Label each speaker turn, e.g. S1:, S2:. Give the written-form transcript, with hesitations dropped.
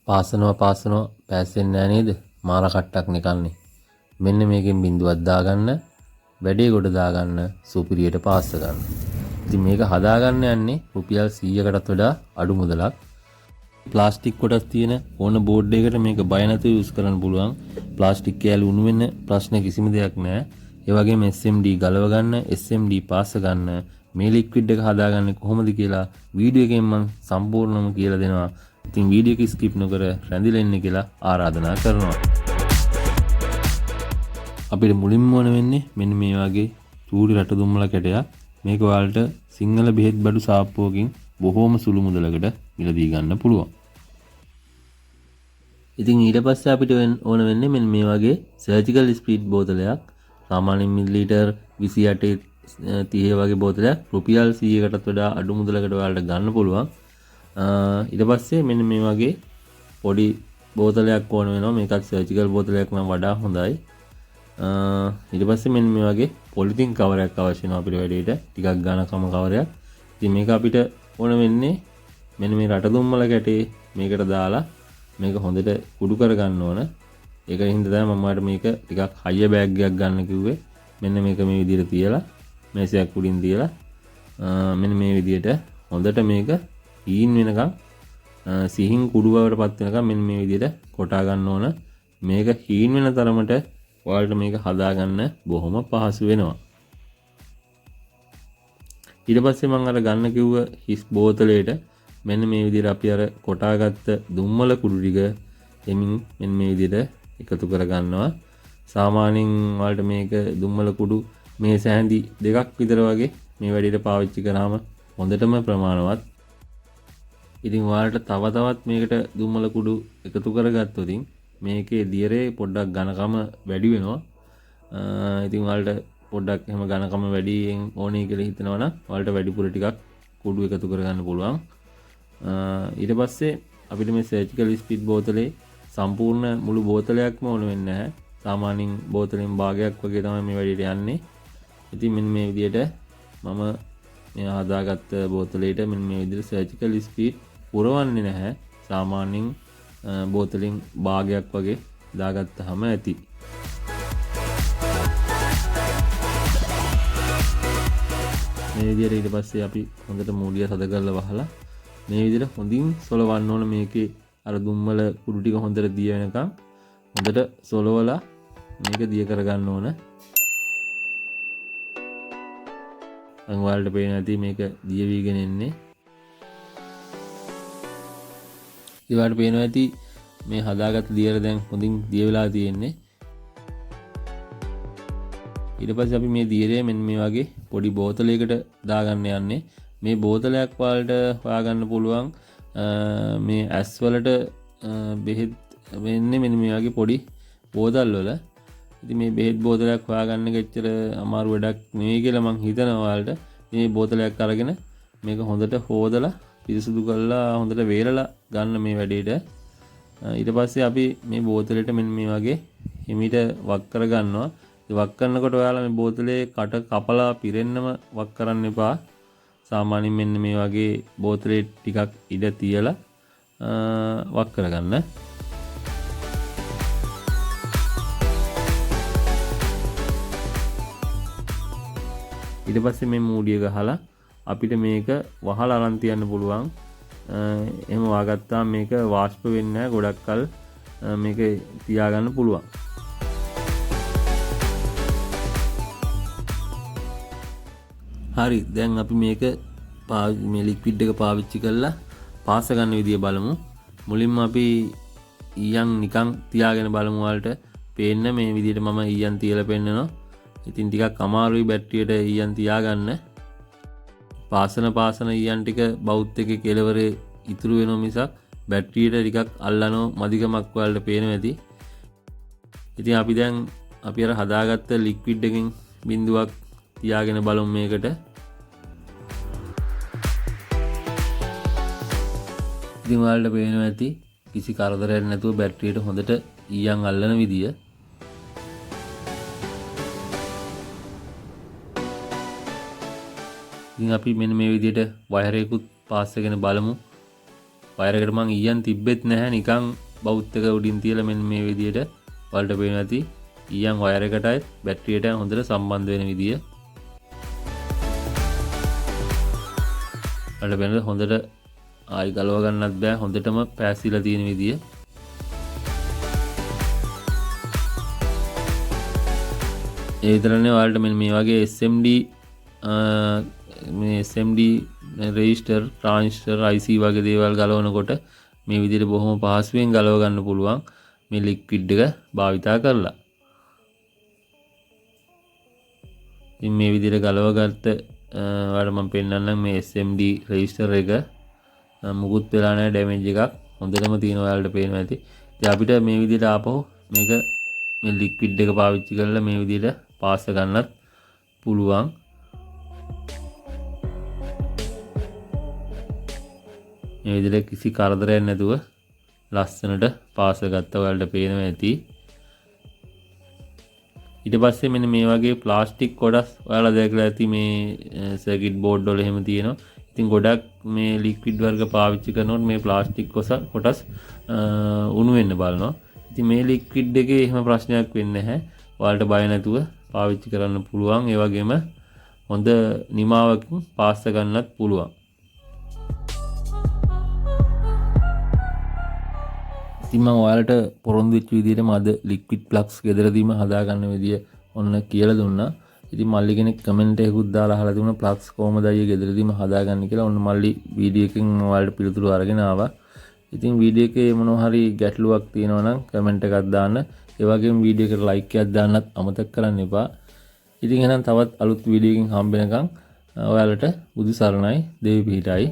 S1: පාසනවා පෑස්සෙන්නේ නැහැ නේද? මාර කට්ටක් නිකන්නේ. මෙන්න මේකෙන් බිඳුවක් දාගන්න, වැඩේ ගොඩ දාගන්න, සුපිරියට පාස්ස ගන්න. ඉතින් මේක හදාගන්න යන්නේ රුපියල් 100කටත් වඩා අඩු මුදලක්. ප්ලාස්ටික් කොටස් තියෙන ඕන බෝඩ් එකකට මේක බය නැතුව යූස් කරන්න පුළුවන්. ප්ලාස්ටික් කෑලි උණු වෙන ප්‍රශ්න කිසිම දෙයක් නැහැ. ඒ වගේම SMD ගලව ගන්න, SMD පාස්ස ගන්න, මේ ලික්විඩ් එක හදාගන්නේ කොහොමද කියලා වීඩියෝ එකෙන් මම සම්පූර්ණවම කියලා දෙනවා. ඉතින් වීඩියෝ එක ස්කිප් නොකර රැඳිලා ඉන්න කියලා ආරාධනා කරනවා. අපිට මුලින්ම ඕන වෙන්නේ මෙන්න මේ වගේ චූරි රට දුම්මල කැටයක්. මේක ඔයාලට සිංහල බෙහෙත් බඩු සාප්පුවකින් බොහෝම සුළු මුදලකට මිලදී ගන්න පුළුවන්. ඉතින් ඊට පස්සේ අපිට ඕන වෙන්නේ මෙන්න මේ වගේ සර්ජිකල් ස්පීඩ් බෝතලයක්. සාමාන්‍ය මිලිලීටර් 28 30 වගේ බෝතලයක් රුපියල් 100කටත් වඩා අඩු මුදලකට ඔයාලට ගන්න පුළුවන්. ඊට පස්සේ මෙන්න මේ වගේ පොඩි බෝතලයක් ඕන වෙනවා. මේකත් සර්ජිකල් බෝතලයක් නම් වඩා හොඳයි. ඊට පස්සේ මෙන්න මේ වගේ පොලිතින් කවරයක් අවශ්‍ය වෙනවා අපිට වැඩේට. ටිකක් ඝනකම කවරයක්. ඉතින් මේක අපිට ඕන වෙන්නේ මෙන්න මේ රට දුම්මල කැටේ මේකට දාලා මේක හොඳට කුඩු කර ගන්න ඕන. ඒකෙන් හින්දා තමයි මම ඔයාලට මේක ටිකක් හයිය බෑග් එකක් ගන්න කිව්වේ. මෙන්න මේක මේ විදිහට තියලා මේසයක් උඩින් තියලා මෙන්න මේ විදිහට හොඳට මේක හීන් වෙනකම් සිහින් කුඩු බවට පත් වෙනකම් මෙන්න මේ විදිහට කොටා ගන්න ඕන. මේක හීන් වෙන තරමට ඔයාලට මේක හදාගන්න බොහොම පහසු වෙනවා. ඊට පස්සේ මම අර ගන්න කිව්ව හිස් බෝතලයට මෙන්න මේ විදිහට අපි අර කොටාගත්ත දුම්මල කුඩු ටික එමින් මෙන්න මේ විදිහට එකතු කර ගන්නවා. සාමාන්‍යයෙන් ඔයාලට මේක දුම්මල කුඩු මේ සෑඳි දෙකක් විතර වගේ මේ වැඩේට පාවිච්චි කරාම හොඳටම ප්‍රමාණවත්. ඉතින් ඔයාලට තව තවත් මේකට දුම්මල කුඩු එකතු කරගත්තොත් මේකේ දියරේ පොඩ්ඩක් ඝනකම වැඩි වෙනවා. ඉතින් ඔයාලට පොඩ්ඩක් එහෙම ඝනකම වැඩියෙන් ඕනේ කියලා හිතනවා නම් ඔයාලට වැඩිපුර ටිකක් කුඩු එකතු කරගන්න පුළුවන්. ඊට පස්සේ අපිට මේ සර්ජිකල් ස්පීඩ් බෝතලේ සම්පූර්ණ මුළු බෝතලයක්ම ඕන වෙන්නේ නැහැ. සාමාන්‍යයෙන් බෝතලෙන් භාගයක් වගේ තමයි මේ වැඩේට යන්නේ. ඉතින් මෙන්න මේ විදිහට මම මේ හදාගත්ත බෝතලයට මෙන්න මේ විදිහට සර්ජිකල් ස්පීඩ් පුරවන්නේ නැහැ. සාමාන්‍යයෙන් බෝතලෙන් භාගයක් වගේ දාගත්තාම ඇති. මේ විදිහට ඊට පස්සේ අපි හොඳට මූලිය සද කරලා වහලා මේ විදිහට හොඳින් සොලවන්න ඕන. මේකේ අර දුම්මල කුඩු ටික හොඳට දිය වෙනකම් හොඳට සොලවලා මේක දිය කරගන්න ඕන. අංගවලට පේන ඇති මේක දිය වීගෙන එන්නේ. ඊළඟට පේනවා ඇති මේ හදාගත්ත දියර දැන් හොඳින් දිය වෙලා තියෙන්නේ. ඊට පස්සේ අපි මේ දියරේ මෙන්න මේ වගේ පොඩි බෝතලයකට දාගන්න යන්නේ. මේ බෝතලයක් වලට හොයාගන්න පුළුවන් මේ ඇස් වලට බෙහෙත් වෙන්නේ මෙන්න මේ වගේ පොඩි බෝතල් වල. ඉතින් මේ බෙහෙත් බෝතලයක් හොයාගන්න කෙච්චර අමාරු වැඩක් නෙවෙයි කියලා මං හිතනවා ඔයාලට. මේ බෝතලයක් අරගෙන මේක හොඳට හොදලා පිරිසිදු කරලා හොඳට වේලලා ගන්න මේ වැඩේට. ඊට පස්සේ අපි මේ බෝතලෙට මෙන්න මේ වගේ හිමීට වක් කර ගන්නවා. ඒ වක් කරනකොට ඔයාලා මේ බෝතලේ කට කපලා පිරෙන්නම වක් කරන්න එපා. සාමාන්‍යයෙන් මෙන්න මේ වගේ බෝතලේ ටිකක් ඉඩ තියලා වක් කරගන්න. ඊට පස්සේ මේ මූඩිය ගහලා අපිට මේක වහලා අරන් තියන්න පුළුවන්. එහෙම වාගත්තාම මේක වාෂ්ප වෙන්නේ නැහැ. ගොඩක් කල් මේක තියාගන්න පුළුවන්. හරි, දැන් අපි මේක මේ ලික්විඩ් එක පාවිච්චි කරලා පාස ගන්න විදිය බලමු. මුලින්ම අපි ඊයන් නිකන් තියාගෙන බලමු. වලට පේන්න මේ විදියට මම ඊයන් තියලා පෙන්නනවා. ඉතින් ටිකක් අමාරුයි බැටරියට ඊයන් තියාගන්න. පාසන ඊයන් ටික බවුත් එකේ කෙලවරේ ඉතුරු වෙනවා මිසක් බැටරියට ටිකක් අල්ලනෝ මදිකමක් වලට පේනවා ඇති. ඉතින් අපි දැන් අපි අර හදාගත්ත ලික්විඩ් එකෙන් බිඳුවක් තියාගෙන බලමු මේකට. ඉතින් ඔයාලට පේනවා ඇති කිසි කරදරයක් නැතුව බැටරියට හොඳට ඊයන් අල්ලන විදිය. ඉතින් අපි මෙන්න මේ විදිහට වයරයකුත් පාස් කරගෙන බලමු. වයර් එකට මං ඊයන් තිබ්බෙත් නැහැ නිකන් බවුත් එක උඩින් තියලා මෙන්න මේ විදියට ඔයාලට පේනවා ඇති ඊයන් වයර් එකටයි බැටරියට හොඳට සම්බන්ධ වෙන විදිය. ඔයාලට වෙනද හොඳට ආයි ගලව ගන්නත් බෑ හොඳටම පැසිලා තියෙන විදිය. ඒ විතරනේ ඔයාලට මෙන්න මේ වගේ SMD මේ SMD රෙජිස්ටර් ට්‍රාන්සිස්ටර් IC වගේ දේවල් ගලවනකොට මේ විදිහට බොහොම පහසුවෙන් ගලව ගන්න පුළුවන් මේ ලික්විඩ් එක භාවිතා කරලා. ඉතින් මේ විදිහට ගලව ගත්ත ඔයාලට මම පෙන්නන්නම් මේ SMD රෙජිස්ටර් එක මුකුත් වෙලා නැහැ ඩැමේජ් එකක් හොඳටම තියෙනවා ඔයාලට පේනවා ඇති. ඉතින් අපිට මේ විදිහට ආපහු මේක මේ ලික්විඩ් එක පාවිච්චි කරලා මේ විදිහට පාස් ගන්නත් පුළුවන්. මේ විදිහට කිසි කරදරයක් නැතුව ලස්සනට පාස් ගත්තා ඔයාලට පේනවා ඇති. ඊට පස්සේ මෙන්න මේ වගේ ප්ලාස්ටික් කොටස් ඔයාලා දැකලා ඇති මේ සර්කිට් බෝඩ් වල එහෙම තියෙනවා. ඉතින් ගොඩක් මේ ලික්විඩ් වර්ග පාවිච්චි කරනකොට මේ ප්ලාස්ටික් කොටස් උණු වෙන්න බලනවා. ඉතින් මේ ලික්විඩ් එකේ එහෙම ප්‍රශ්නයක් වෙන්නේ නැහැ. ඔයාලට බය නැතුව පාවිච්චි කරන්න පුළුවන්. ඒ වගේම හොඳ නිමාවකින් පාස් ගන්නත් පුළුවන්. ඉතින් මම ඔයාලට පොරොන්දු වෙච්ච විදිහටම අද ලික්විඩ් ප්ලග්ස් ගෙදරදීම හදාගන්න විදිය ඔන්න කියලා දුන්නා. ඉතින් මල්ලි කෙනෙක් කමෙන්ට් එකකුත් දාලා අහලා තිබුණා ප්ලග්ස් කොහොමද අයියේ ගෙදරදීම හදාගන්නේ කියලා. ඔන්න මල්ලි වීඩියෝ එකකින් ඔයාලට පිළිතුරු අරගෙන ආවා. ඉතින් වීඩියෝ එකේ මොනවා හරි ගැටලුවක් තියෙනවා නම් කමෙන්ට් එකක් දාන්න. ඒ වගේම වීඩියෝ එකට ලයික් එකක් දාන්නත් අමතක කරන්න එපා. ඉතින් එහෙනම් තවත් අලුත් වීඩියෝ එකකින් හම්බ වෙනකන් ඔයාලට බුදු සරණයි දේවි පිහිටයි.